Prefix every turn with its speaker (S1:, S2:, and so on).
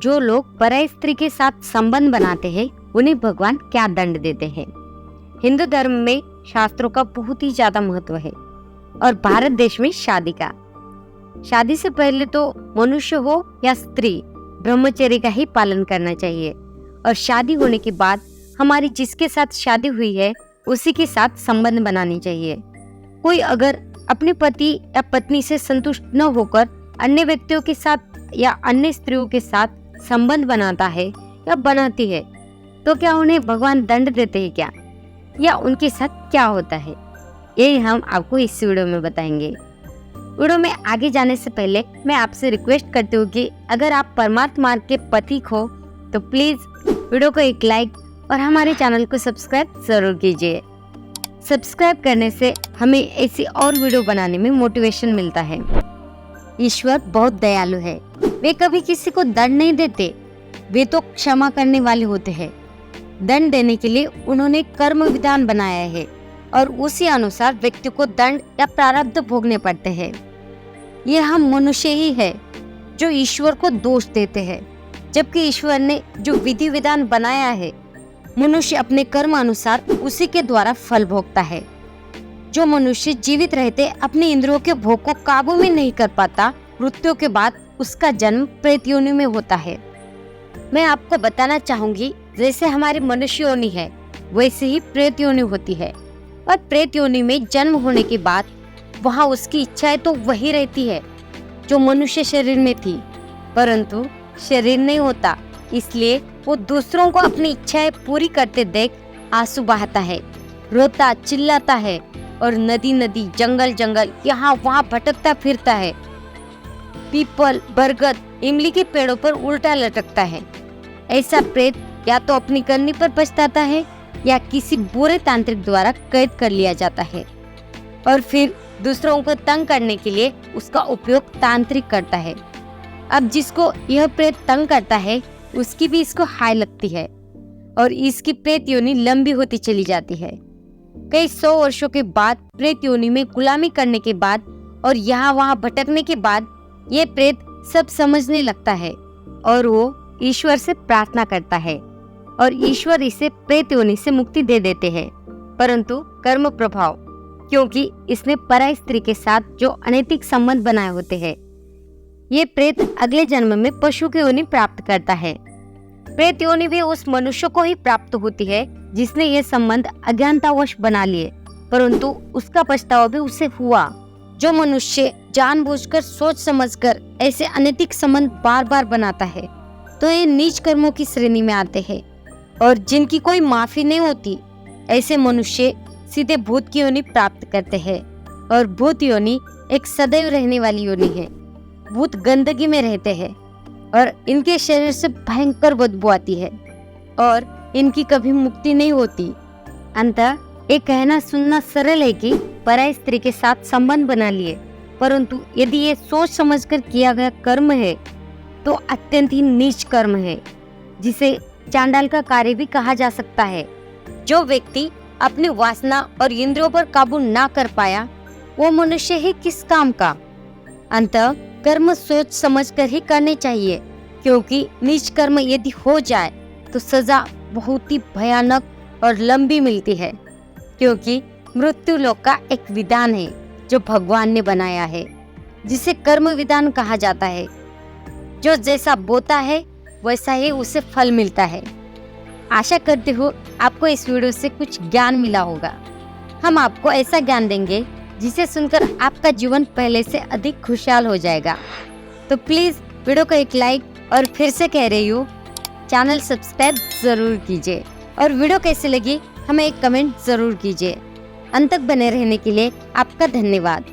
S1: जो लोग पराई स्त्री के साथ संबंध बनाते हैं उन्हें भगवान क्या दंड देते हैं। हिंदू धर्म में शास्त्रों का बहुत ही ज्यादा महत्व है और भारत देश में शादी से पहले तो मनुष्य हो या स्त्री ब्रह्मचर्य का ही पालन करना चाहिए और शादी होने के बाद हमारी जिसके साथ शादी हुई है उसी के साथ संबंध बनानी चाहिए। कोई अगर अपने पति या पत्नी से संतुष्ट न होकर अन्य व्यक्तियों के साथ या अन्य स्त्रियों के साथ संबंध बनाता है या बनाती है तो क्या उन्हें भगवान दंड देते हैं क्या, या उनके साथ क्या होता है, यही हम आपको इस वीडियो में बताएंगे। वीडियो में आगे जाने से पहले मैं आपसे रिक्वेस्ट करती हूँ कि अगर आप परमात्मा मार्ग के पथिक हो तो प्लीज वीडियो को एक लाइक और हमारे चैनल को सब्सक्राइब जरूर कीजिए। सब्सक्राइब करने से हमें ऐसी और वीडियो बनाने में मोटिवेशन मिलता है। ईश्वर बहुत दयालु है, वे कभी किसी को दंड नहीं देते, वे तो क्षमा करने वाले होते हैं। दंड देने के लिए उन्होंने कर्म विधान बनाया है और उसी अनुसार व्यक्ति को दंड या प्रारब्ध भोगने पड़ते हैं। ये हम मनुष्य ही है जो ईश्वर को दोष देते हैं, जबकि ईश्वर ने जो विधि विधान बनाया है मनुष्य अपने कर्म अनुसार उसी के द्वारा फल भोगता है। जो मनुष्य जीवित रहते अपने इंद्रियों के भोग को काबू में नहीं कर पाता, मृत्यु के बाद उसका जन्म प्रेत योनि में होता है। मैं आपको बताना चाहूंगी, जैसे हमारी मनुष्य योनि है वैसे ही प्रेत योनि होती है और प्रेत योनि में जन्म होने के बाद वहाँ उसकी इच्छाएं तो वही रहती है जो मनुष्य शरीर में थी, परंतु शरीर नहीं होता, इसलिए वो दूसरों को अपनी इच्छाएं पूरी करते देख आंसू बहाता है, रोता चिल्लाता है और नदी नदी जंगल जंगल यहाँ वहाँ भटकता फिरता है। पीपल बरगद इमली के पेड़ों पर उल्टा लटकता है। ऐसा प्रेत या तो अपनी करनी पर पछताता है या किसी बुरे तांत्रिक द्वारा कैद कर लिया जाता है और फिर दूसरों को तंग करने के लिए उसका उपयोग तांत्रिक करता है। अब जिसको यह प्रेत तंग करता है उसकी भी इसको हाय लगती है और इसकी प्रेत योनि लंबी होती चली जाती है। कई 100 वर्षों के बाद प्रेत योनि में गुलामी करने के बाद और यहाँ वहाँ भटकने के बाद ये प्रेत सब समझने लगता है और वो ईश्वर से प्रार्थना करता है और ईश्वर इसे प्रेत योनि से मुक्ति दे देते हैं, परंतु कर्म प्रभाव, क्योंकि इसने पराई स्त्री के साथ जो अनैतिक संबंध बनाए होते हैं, ये प्रेत अगले जन्म में पशु की योनि प्राप्त करता है। प्रेत योनि भी उस मनुष्य को ही प्राप्त होती है जिसने ये संबंध अज्ञानतावश बना लिए, परंतु उसका पछतावा भी उसे हुआ। जो मनुष्य जानबूझकर सोच समझकर ऐसे अनैतिक संबंध बार बार बनाता है तो ये नीच कर्मों की श्रेणी में आते हैं और जिनकी कोई माफी नहीं होती, ऐसे मनुष्य सीधे भूत की योनि प्राप्त करते हैं और भूत योनि एक सदैव रहने वाली योनि है। भूत गंदगी में रहते हैं और इनके शरीर से भयंकर बदबू आती है और इनकी कभी मुक्ति नहीं होती। अंततः ये कहना सुनना सरल है कि पराई स्त्री के साथ संबंध बना लिए, परंतु यदि ये सोच समझकर किया गया कर्म है तो अत्यंत ही नीच कर्म है, जिसे चांडाल का कार्य भी कहा जा सकता है। जो व्यक्ति अपनी वासना और इंद्रियों पर काबू ना कर पाया वो मनुष्य ही किस काम का। अंततः कर्म सोच समझकर ही करने चाहिए, क्योंकि नीच कर्म यदि हो जाए तो सजा बहुत ही भयानक और लंबी मिलती है, क्योंकि मृत्यु लोक का एक विधान है जो भगवान ने बनाया है, जिसे कर्म विधान कहा जाता है। जो जैसा बोता है वैसा ही उसे फल मिलता है। आशा करती हूँ आपको इस वीडियो से कुछ ज्ञान मिला होगा। हम आपको ऐसा ज्ञान देंगे जिसे सुनकर आपका जीवन पहले से अधिक खुशहाल हो जाएगा। तो प्लीज वीडियो को एक लाइक और फिर से कह रही हूँ चैनल सब्सक्राइब जरूर कीजिए और वीडियो कैसी लगी हमें एक कमेंट जरूर कीजिए। अंत तक बने रहने के लिए आपका धन्यवाद।